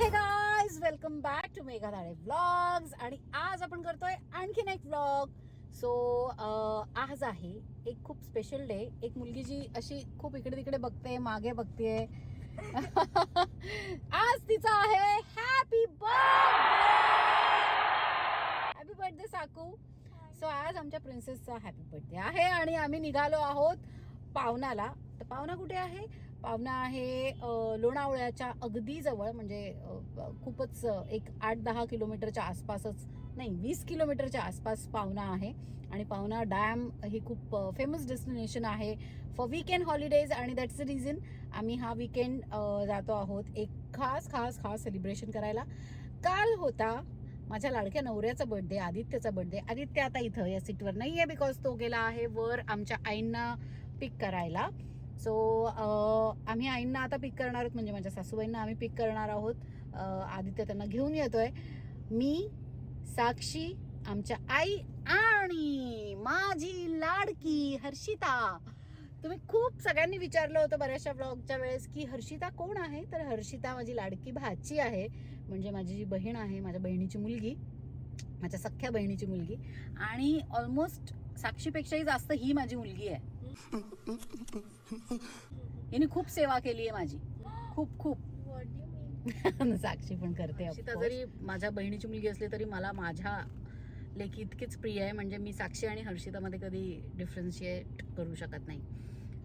हे guys, welcome back to Megha Dhade vlogs. आणि आज आपण करतोय आणखीन एक व्लॉग. सो आज आहे एक खूप स्पेशल डे. एक मुलगी जी अशी खूप इकडे तिकडे बघते, मागे बघते. आज तिचा आहे happy birthday. Happy birthday Saku. So आज आमच्या प्रिन्सेसचा हॅपी बर्थडे आहे आणि आम्ही निघालो आहोत पावनाला. तर पावना कुठे आहे? पावना आहे लोणावळ्याच्या अगदी जवळ, म्हणजे खूपच एक 8-10 किलोमीटरच्या आसपासच, नाही 20 किलोमीटरच्या आसपास पावना आहे. आणि पावना डॅम ही खूप फेमस डेस्टिनेशन आहे फॉर वीकेंड हॉलिडेज. आणि दॅट्स द रिझन आम्ही हा वीकेंड जातो आहोत एक खास खास खास सेलिब्रेशन करायला. काल होता माझ्या लाडक्या नवऱ्याचा बर्थडे, आदित्यचा बर्थडे. आदित्य आता इथं या सीटवर नाही आहे बिकॉज तो गेला आहे वर आमच्या आईंना पिक करायला. सो आम्ही आईंना आता पिक करणार आहोत, म्हणजे माझ्या सासूबाईंना आम्ही पिक करणार आहोत. आदित्य त्यांना घेऊन येतोय. मी, साक्षी, आमच्या आई आणि माझी लाडकी हर्षिता. तुम्ही खूप सगळ्यांनी विचारलं होतं बऱ्याचशा व्लॉगच्या वेळेस की हर्षिता कोण आहे. तर हर्षिता माझी लाडकी भाची आहे, म्हणजे माझी जी बहीण आहे, माझ्या बहिणीची मुलगी, माझ्या सख्ख्या बहिणीची मुलगी. आणि ऑलमोस्ट साक्षीपेक्षाही जास्त ही माझी मुलगी आहे. हिने खूप सेवा केली आहे माझी, खूप खूप. साक्षी पण करते. हर्षिता जरी माझ्या बहिणीची मुलगी असली तरी मला माझ्या लेकी इतकीच प्रिय आहे, म्हणजे मी साक्षी आणि हर्षितामध्ये कधी डिफरन्शिएट करू शकत नाही.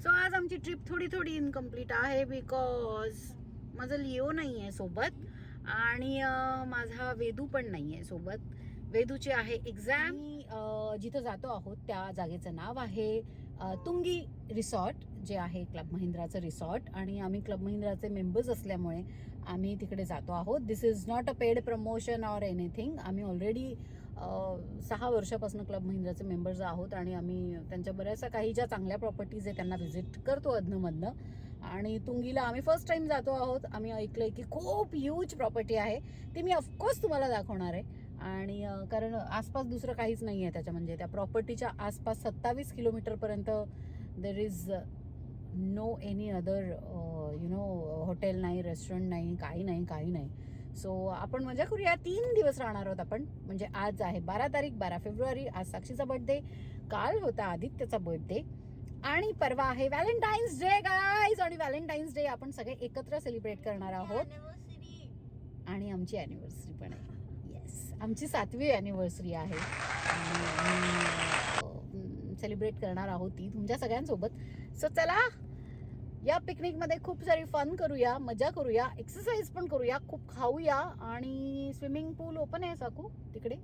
सो आज आमची ट्रिप थोडी थोडी इनकम्प्लीट आहे बिकॉज माझं लिओ नाही आहे सोबत आणि माझा वेदू पण नाही आहे सोबत. वेदूची आहे एक्झाम. जिथं जातो आहोत त्या जागेचं नाव आहे तुंगी रिसॉर्ट, जे आहे क्लब महिंद्राचं रिसॉर्ट. आणि आम्ही क्लब महिंद्राचे मेंबर्स असल्यामुळे आम्ही तिकडे जातो आहोत. This is not a paid promotion or anything. आम्ही ऑलरेडी 6 वर्षापासून क्लब महिंद्राचे मेंबर्स आहोत आणि आम्ही त्यांच्या बऱ्याचशा काही ज्या चांगल्या प्रॉपर्टीज आहे त्यांना व्हिजिट करतो अधनंमधनं. आणि तुंगीला आम्ही फर्स्ट टाइम जातो आहोत. आम्ही ऐकलंय की खूप ह्यूज प्रॉपर्टी आहे, ती मी ऑफकोर्स तुम्हाला दाखवणार आहे. आणि कारण आसपास दुसरं काहीच नाही आहे त्याच्या, म्हणजे त्या प्रॉपर्टीच्या आसपास 27 किलोमीटरपर्यंत there is no any other hotel नाही, रेस्टॉरंट नाही, काही नाही, काही नाही. सो आपण मजा करूया. 3 दिवस राहणार आहोत आपण. म्हणजे आज आहे 12 तारीख, 12 फेब्रुवारी. आज साक्षीचा बर्थडे, काल होता आदित्यचा बर्थडे आणि परवा आहे व्हॅलेंटाईन्स डे गाईज. आणि व्हॅलेंटाईन्स डे आपण सगळे एकत्र सेलिब्रेट करणार आहोत. आणि आमची अॅनिव्हर्सरी पण आहे. येस, आमची 7वी अॅनिव्हर्सरी आहे. सेलिब्रेट करणार आहोत ती तुमच्या सगळ्यांसोबत. सो चला, या पिकनिक मध्ये खूप सारी फन करूया, मजा करूया, एक्सरसाइज पण करूया, खूप खाऊया. आणि स्विमिंग पूल ओपन आहे साकू तिकडे,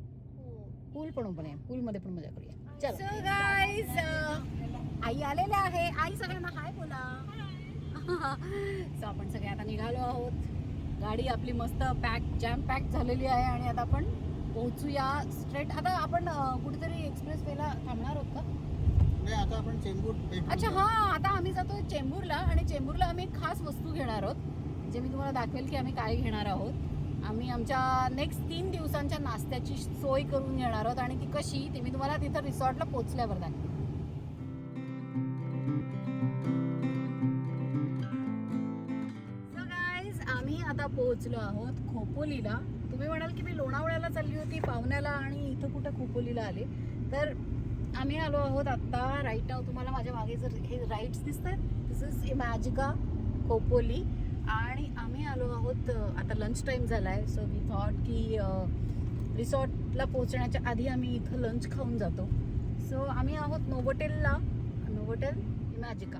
पूल पण ओपन आहे, पूल मध्ये पण मजा करूया. चलो. सो गाईज, आई आलेल्या आहे. आई सगळ्यांना हाय बोला. सो आपण सगळे आता निघालो आहोत. गाडी आपली मस्त जॅम पॅक झालेली आहे आणि आता आपण पोहोचूया स्ट्रेट. आता आपण कुठेतरी एक्सप्रेस वेला थांबणार आहोत का? आता आपण चेंबूर. अच्छा, हा, आता आम्ही जातोय चेंबूरला. आणि चेंबूरला आम्ही खास वस्तू घेणार आहोत, जे मी तुम्हाला दाखवेल की आम्ही काय घेणार आहोत. आम्ही आमच्या नेक्स्ट 3 दिवसांच्या नाश्त्याची सोय करून घेणार आहोत आणि ती कशी ते मी तुम्हाला तिथं रिसॉर्टला पोहोचल्यावर दाखवेल. सो गाईज, आम्ही आता पोहोचलो आहोत खोपोलीला. तुम्ही म्हणाल की मी लोणावळ्याला चालली होती, पावण्याला, आणि इथं कुठं खोपोलीला आले. तर आम्ही आलो आहोत आता राईट नाव. तुम्हाला माझ्या मागे जर हे राईट्स दिसतात, दिस इज इमॅजिका खोपोली. आणि आम्ही आलो आहोत, आता लंच टाईम झाला आहे. सो वी थॉट की रिसॉर्टला पोहोचण्याच्या आधी आम्ही इथं लंच खाऊन जातो. सो आम्ही आहोत नोवोटेलला, नोवोटेल इमॅजिका.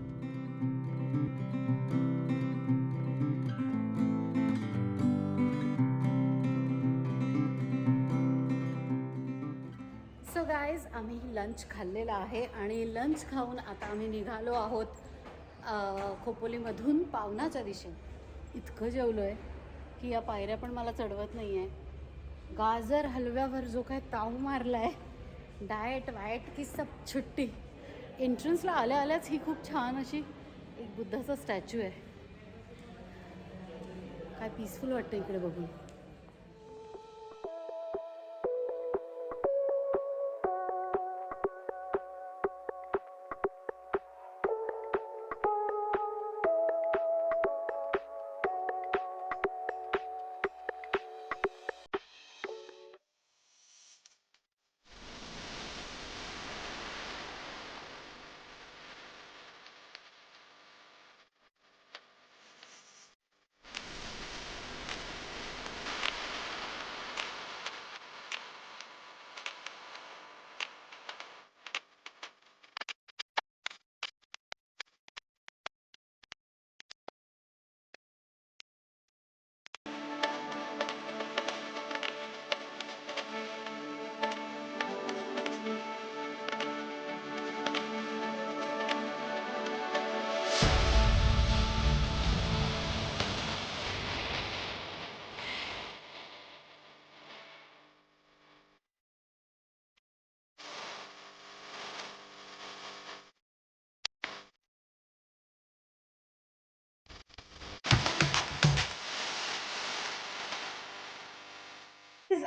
सो गाईज, आम्ही लंच खाल्लेला आहे आणि लंच खाऊन आता आम्ही निघालो आहोत खोपोलीमधून पावनाच्या दिशेने. इतकं जेवलो आहे की या पायऱ्या पण मला चढवत नाही आहे. गाजर हलव्यावर जो काय ताव मारला आहे, डाएट वाएट की सब छुट्टी. एंट्रन्सला आल्या आल्याच ही खूप छान अशी एक बुद्धाचा स्टॅच्यू आहे. काय पीसफुल वाटतं इकडे बघून.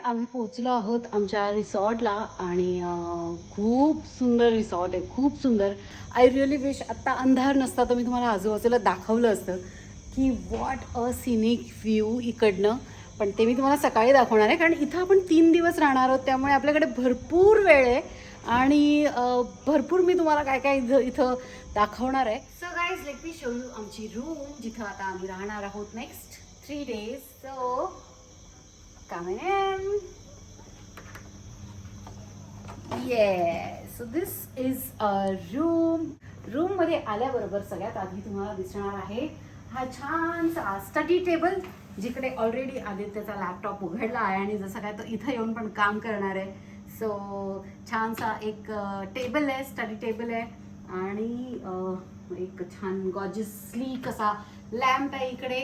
आम्ही पोचलो आहोत आमच्या रिसॉर्टला आणि खूप सुंदर रिसॉर्ट आहे, खूप सुंदर. आय रिअली विश आत्ता अंधार नसता तर मी तुम्हाला आजूबाजूला दाखवलं असतं की वॉट अ सिनिक व्ह्यू इकडनं. पण ते मी तुम्हाला सकाळी दाखवणार आहे, कारण इथं आपण 3 दिवस राहणार आहोत, त्यामुळे आपल्याकडे भरपूर वेळ आहे आणि भरपूर मी तुम्हाला काय काय इथं दाखवणार आहे. So guys let me show you आमची रूम, जिथं आता आम्ही राहणार आहोत next 3 days. So coming in. Yes, so this is a room. Room मध्ये आल्याबरोबर सगळ्यात आधी तुम्हाला दिसणार आहे हा छानसा स्टडी टेबल, जिकडे ऑलरेडी आदित्यचा लॅपटॉप उघडला आहे आणि जसं काय तो इथं येऊन पण काम करणार आहे. सो छानसा एक टेबल आहे, स्टडी टेबल आहे आणि एक छान गॉर्जियसली कसा लॅम्प आहे इकडे,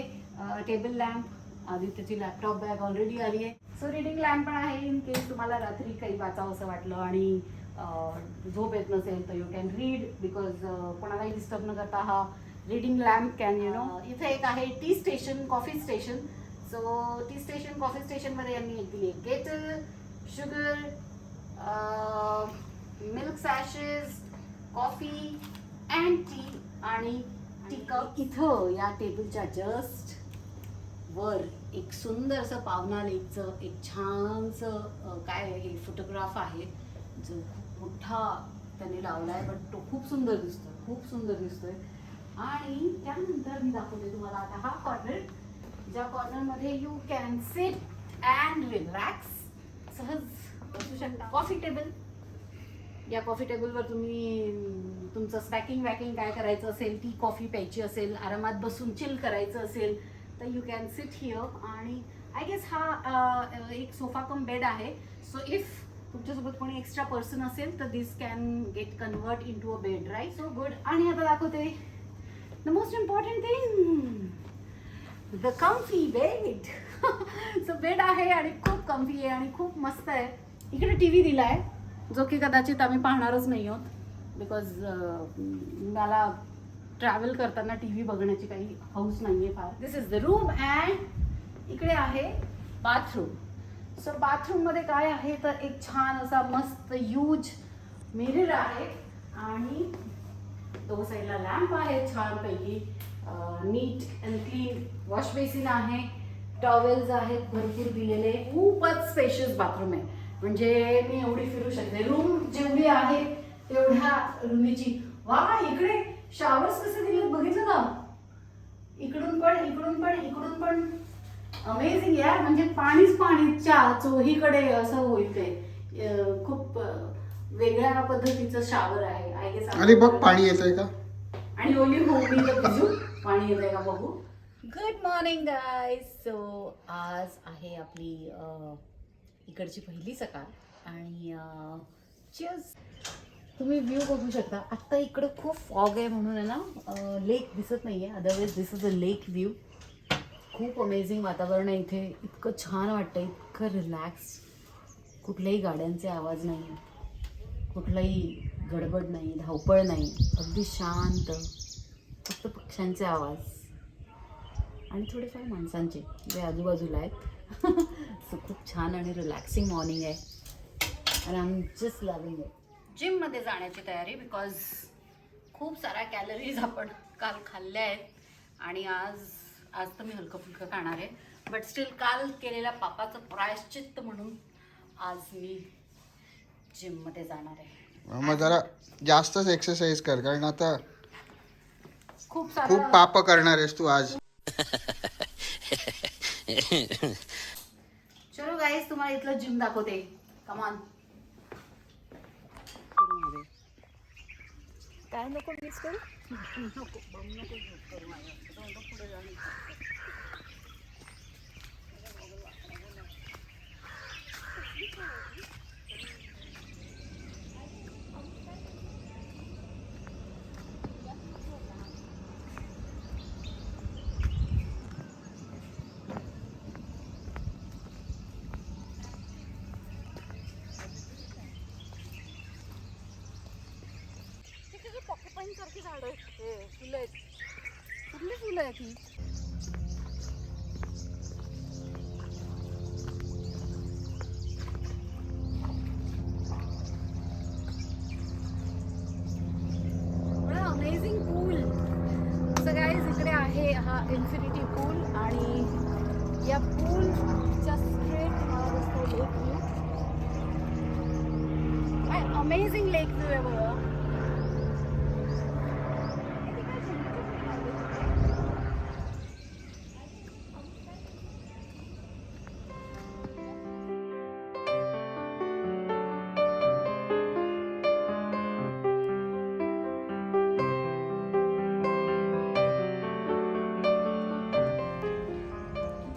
टेबल लॅम्प. आदित्यची लॅपटॉप बॅग ऑलरेडी आली आहे. सो रिडिंग लॅम्प पण आहे इन केस तुम्हाला रात्री काही वाचावं असं वाटलं आणि झोप येत नसेल तर यू कॅन रीड, बिकॉज कोणालाही डिस्टर्ब न करता हा reading lamp can you know. इथे एक आहे tea station, coffee station. So tea station, coffee स्टेशनमध्ये यांनी एक दिली केटल, शुगर, मिल्क सॅशेस, कॉफी अँड टी आणि टी कप. इथं या टेबलच्या जस्ट वर एक सुंदरसं पावना लेकचं एक छानसं काय आहे हे फोटोग्राफ आहे, जो खूप मोठा त्याने लावला आहे, बट तो खूप सुंदर दिसतोय, खूप सुंदर दिसतोय. आणि त्यानंतर मी दाखवते तुम्हाला आता हा कॉर्नर, ज्या कॉर्नरमध्ये you can sit and relax, सहज बसू शकता. कॉफी टेबल, या कॉफी टेबलवर तुम्ही तुमचं स्नॅकिंग वॅकिंग काय करायचं असेल, टी कॉफी प्यायची असेल, आरामात बसून चिल करायचं असेल तर यू कॅन सिट हिअर. आणि आय गेस हा एक सोफा कम बेड आहे. सो इफ तुमच्यासोबत कोणी एक्स्ट्रा पर्सन असेल तर this can get convert into a bed, right? So good. आणि आता दाखवते the most important thing, the comfy bed. So bed आहे आणि खूप कम्फी आहे आणि खूप मस्त आहे. इकडे टी व्ही दिला आहे, जो की कदाचित आम्ही पाहणारच नाही आहोत, बिकॉज मला ट्रॅव्हल करताना टी व्ही बघण्याची काही हौस नाही आहे फार. दिस इज द रूम अँड इकडे आहे बाथरूम. सो बाथरूममध्ये काय आहे तर एक छान असा मस्त ह्यूज मिरर आहे आणि दोन साईडला लॅम्प आहे छानपैकी, नीट अँड क्लीन वॉश बेसिन आहे, टॉवेल्स आहेत भरपूर दिलेले. खूपच स्पेशियस बाथरूम आहे, म्हणजे मी एवढी फिरू शकते. रूम जेवढी आहे तेवढ्या रूमची. वा, इकडे शावर्स कसे दिलेत बघितलं का? इकडून पण, इकडून पण, इकडून पण. अमेझिंग यार, म्हणजे पाणीच पाणी चोहीकडे असं होईल ते. खूप वेगळ्या पद्धतीचं शावर आहे. I guess. आणि बघ पाणी येतंय का? आणि ओली होली तर भिजू, पाणी येतंय का बघू. Good morning guys. सो आज आहे आपली इकडची पहिली सकाळ आणि चिअर्स. तुम्ही व्ह्यू बघू शकता. आत्ता इकडं खूप फॉग आहे म्हणून आहे ना लेक दिसत नाही आहे, otherwise this is a lake view. खूप अमेझिंग वातावरण आहे इथे, इतकं छान वाटतं, इतकं रिलॅक्स. कुठल्याही गाड्यांचे आवाज नाही, कुठलाही गडबड नाही, धावपळ नाही, अगदी शांत. फक्त पक्ष्यांचे आवाज आणि थोडेफार माणसांचे जे आजूबाजूला आहेत. सो खूप छान आणि रिलॅक्सिंग मॉर्निंग आहे आणि I am just loving it. जिममध्ये जाण्याची तयारी, बिकॉज खूप साऱ्या कॅलरीज आपण काल खाल्ल्या आहेत आणि आज तर मी हलकं फुलकं खाणार आहे, बट स्टील काल केलेल्या पापाचं प्रायश्चित्त म्हणून आज मी जिममध्ये जाणार आहे. मग जरा जास्तच एक्सरसाइज कर, कारण आता खूप पाप करणार आहेस तू आज. चलो गाईज, तुम्हाला इथलं जिम दाखवते. कमान. काय नको मिस करू, नको करू माझ्या पुढे जाऊन. सारखी झाडं आहेत, फुलं आहेत. कुठली फुलं आहेत ही? हा इन्फिनिटी पूल आणि या पूलच्या स्ट्रेट मला दिसतो लेक व्ह्यू. काय अमेझिंग लेक व्ह्यू आहे बघा.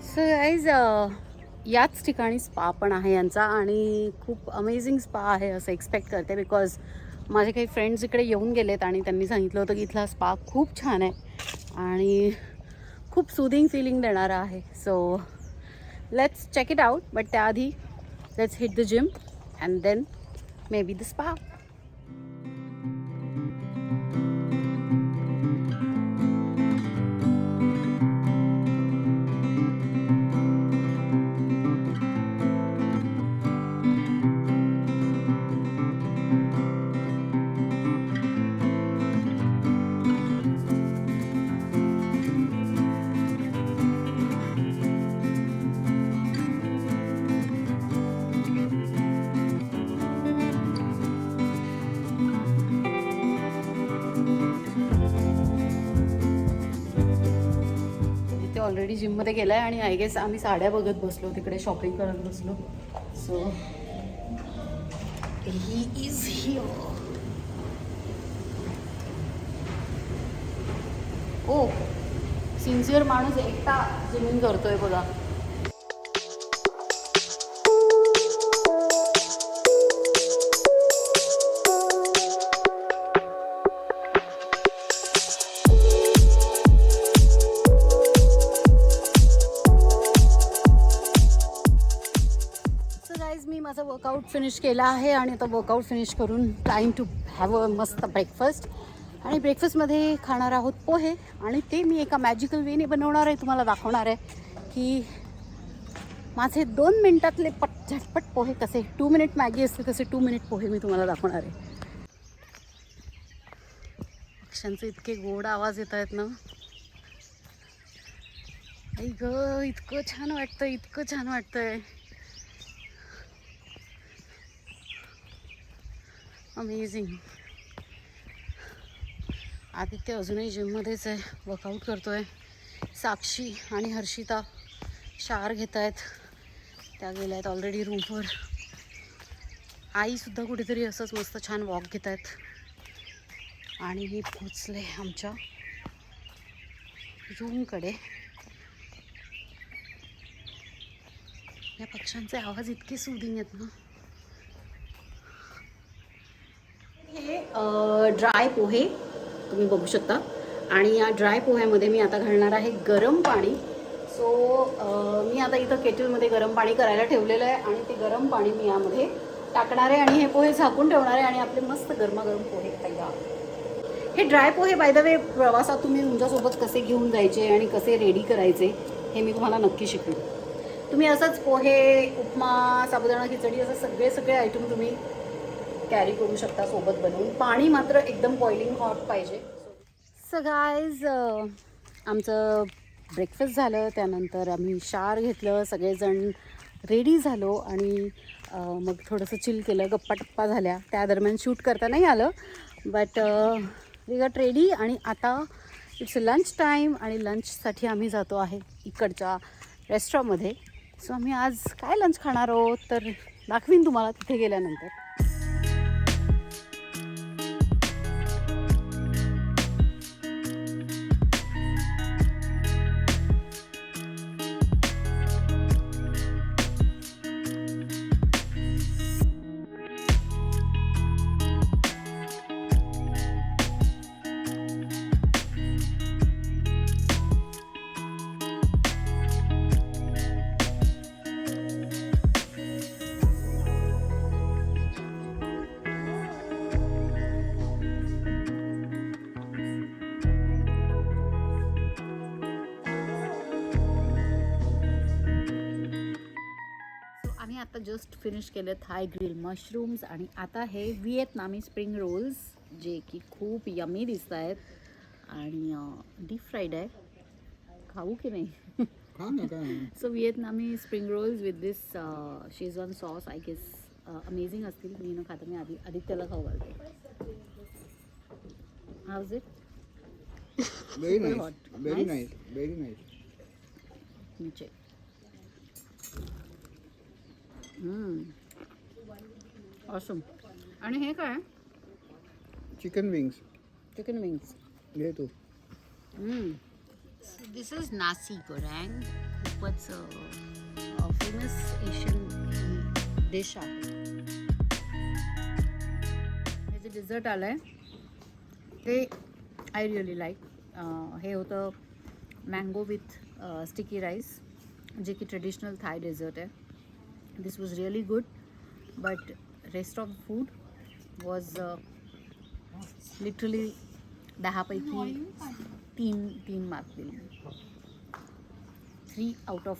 सो गाईज याच ठिकाणी स्पा पण आहे यांचा आणि खूप अमेझिंग स्पा आहे असं एक्सपेक्ट करते, बिकॉज माझे काही फ्रेंड्स इकडे येऊन गेलेत आणि त्यांनी सांगितलं होतं की इथला स्पा खूप छान आहे आणि खूप सुदिंग फिलिंग देणारा आहे. So let's check it out, but त्याआधी let's hit the gym and then maybe the spa. Already जिममध्ये गेला आहे आणि आय गेस आम्ही साड्या बघत बसलो, तिकडे शॉपिंग करत बसलो. So he is here. ओ सिन्सिअर माणूस एकटा जिमिंग करतोय बघा. मी माझा वर्कआउट फिनिश केला आहे आणि आता वर्कआउट फिनिश करून टाईम टू हॅव अ मस्त ब्रेकफास्ट. आणि ब्रेकफास्टमध्ये खाणार आहोत पोहे आणि ते मी एका मॅजिकल वेने बनवणार आहे. तुम्हाला दाखवणार आहे की माझे 2 मिनिटातले झटपट पोहे कसे, 2 मिनिट मॅगी असते तसे 2 मिनिट पोहे मी तुम्हाला दाखवणार आहे. पक्ष्यांचे इतके गोड आवाज येत आहेत ना. आई ग, इतकं छान वाटतं, इतकं छान वाटतंय. अमेझिंग. आदित्य अजूनही जिममध्येच आहे, वर्कआउट करतो आहे. साक्षी आणि हर्षिता शावर घेत आहेत, त्या गेल्या आहेत ऑलरेडी रूमवर. आईसुद्धा कुठेतरी असंच मस्त छान वॉक घेत आहेत. आणि मी पोचले आमच्या रूमकडे. या पक्ष्यांचे आवाज इतके सुदिंग आहेत ना. हे ड्राय पोहे तुम्ही बघू शकता आणि या ड्राय पोह्यामध्ये मी आता घालणार आहे गरम पाणी. सो मी आता इथं केटलमध्ये गरम पाणी करायला ठेवलेलं आहे आणि ते गरम पाणी मी यामध्ये टाकणार आहे आणि हे पोहे झाकून ठेवणार आहे आणि आपले मस्त गरमागरम पोहे तयार. हे dry pohe by the way प्रवासात तुम्ही तुमच्यासोबत कसे घेऊन जायचे आणि कसे रेडी करायचे हे मी तुम्हाला नक्की शिकवेन. तुम्ही असंच पोहे, उपमा, साबुदाणा खिचडी असं सगळे आयटम तुम्ही कॅरी करू शकता सोबत बनवून. पाणी मात्र एकदम बॉइलिंग हॉट पाहिजे. सो गाईज आमचं ब्रेकफास्ट झालं, त्यानंतर आम्ही शावर घेतलं, सगळेजण रेडी झालो आणि मग थोडंसं चिल केलं, गप्पा झाल्या. त्या दरम्यान शूट करता नाही आलं, बट वी गॉट रेडी. आणि आता इट्स लंच टाईम आणि लंचसाठी आम्ही जातो आहे इकडच्या रेस्टॉरंटमध्ये. सो आम्ही आज काय लंच खाणार आहोत तर दाखवीन तुम्हाला तिथे गेल्यानंतर. आता जस्ट फिनिश केले थाय ग्रिल मशरूम्स आणि आता हे व्हिएतनामी स्प्रिंग रोल्स जे की खूप यमी दिसत आहेत आणि डीप फ्राईड आहे. खाऊ की नाही? खा ना काय so Vietnamese spring rolls with this Schezwan sauce I guess amazing असतील. मी न खाता मी आदित्यला खाऊ घालते. How's it? Very Super nice hot. Very Nice? Nice very nice. मी चेक. ऑसम. आणि हे काय? Chicken wings chicken wings. घे तू. दिस इज नासी गोरँग. खूपच फेमस एशियन डिश आहे. हे जे डिझर्ट आलं आहे ते आय रिअली लाईक. हे होतं मँगो विथ स्टिकी राईस, जे की ट्रेडिशनल थाय डेझर्ट आहे. This was really good, but rest of food was literally 10 पैकी 3 मार्क दिले. 3 out of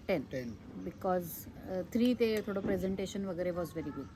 10 10. बिकॉज 3 ते थोडं प्रेझेंटेशन वगैरे वॉज व्हेरी गुड.